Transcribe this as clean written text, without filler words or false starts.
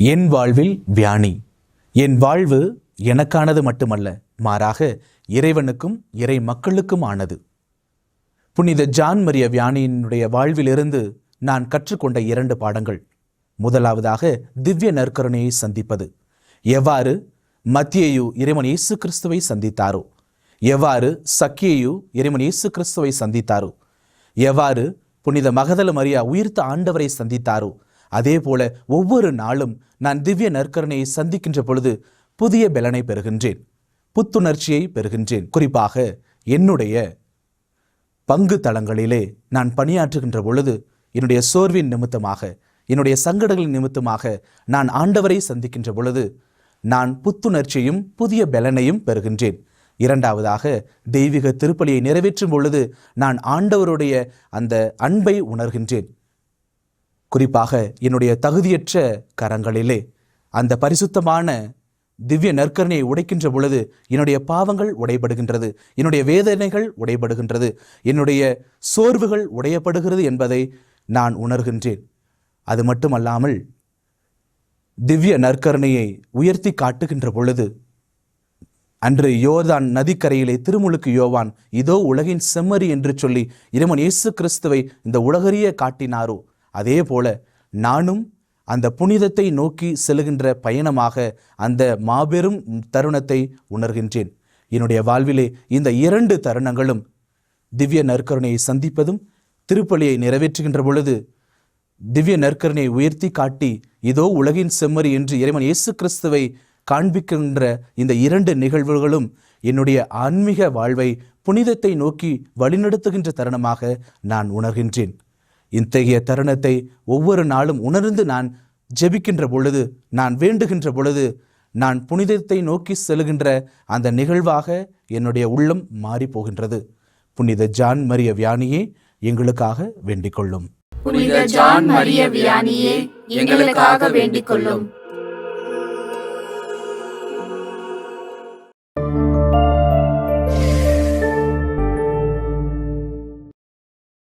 என் வாழ்வில் வியானி. என் வாழ்வு எனக்கானது மட்டுமல்ல, மாறாக இறைவனுக்கும் இறை மக்களுக்கும் ஆனது. புனித ஜான் மரிய வியானியினுடைய வாழ்விலிருந்து நான் கற்றுக்கொண்ட 2 பாடங்கள். முதலாவதாக திவ்ய நற்கருணையை சந்திப்பது. எவ்வாறு மத்தியேயு இறைவன் இயேசு கிறிஸ்துவை சந்தித்தாரோ, எவ்வாறு சக்கியேயு இறைவன் இயேசு கிறிஸ்துவை சந்தித்தாரோ, எவ்வாறு புனித மகதல மரியா உயிர்த்த ஆண்டவரை சந்தித்தாரோ, அதே போல ஒவ்வொரு நாளும் நான் திவ்ய நற்கருணையை சந்திக்கின்ற பொழுது புதிய பலனை பெறுகின்றேன், புத்துணர்ச்சியை பெறுகின்றேன். குறிப்பாக என்னுடைய பங்கு தளங்களிலே நான் பணியாற்றுகின்ற பொழுது என்னுடைய சோர்வின் நிமித்தமாக, என்னுடைய சங்கடங்களின் நிமித்தமாக நான் ஆண்டவரை சந்திக்கின்ற பொழுது நான் புத்துணர்ச்சியும் புதிய பலனையும் பெறுகின்றேன். இரண்டாவதாக தெய்வீக திருப்பலியை நிறைவேற்றும் பொழுது நான் ஆண்டவருடைய அந்த அன்பை உணர்கின்றேன். குறிப்பாக என்னுடைய தகுதியற்ற கரங்களிலே அந்த பரிசுத்தமான திவ்ய நற்கருணையை உடைக்கின்ற பொழுது என்னுடைய பாவங்கள் உடைபடுகின்றது, என்னுடைய வேதனைகள் உடைபடுகின்றது, என்னுடைய சோர்வுகள் உடையப்படுகிறது என்பதை நான் உணர்கின்றேன். அது மட்டுமல்லாமல் திவ்ய நற்கருணையை உயர்த்தி காட்டுகின்ற பொழுது, அன்று யோர்தான் நதிக்கரையிலே திருமுழுக்கு யோவான் இதோ உலகின் செம்மறி என்று சொல்லி இறைவன் இயேசு கிறிஸ்துவை இந்த உலகறிய காட்டினாரோ, அதே போல நானும் அந்த புனிதத்தை நோக்கி செல்கின்ற பயணமாக அந்த மாபெரும் தருணத்தை உணர்கின்றேன். என்னுடைய வாழ்விலே இந்த 2 தருணங்களும் திவ்ய நற்கருணையை சந்திப்பதும் திருப்பலியை நிறைவேற்றுகின்ற பொழுது திவ்ய நற்கருணையை உயர்த்தி காட்டி இதோ உலகின் செம்மறி என்று இறைவன் இயேசு கிறிஸ்துவை காண்பிக்கின்ற இந்த 2 நிகழ்வுகளும் என்னுடைய ஆன்மீக வாழ்வை புனிதத்தை நோக்கி வழிநடத்துகின்ற தருணமாக நான் உணர்கின்றேன். இத்தகைய தருணத்தை ஒவ்வொரு நாளும் உணர்ந்து நான் ஜெபிக்கின்ற பொழுது, நான் வேண்டுகின்ற பொழுது, நான் புனிதத்தை நோக்கி செல்கின்ற அந்த நிகழ்வாக என்னுடைய உள்ளம் மாறி போகின்றது. புனித ஜான் மரிய வியானியே எங்களுக்காக வேண்டிக் கொள்ளும். புனித ஜான் மரிய வியானியே எங்களுக்காக வேண்டிக் கொள்ளும்.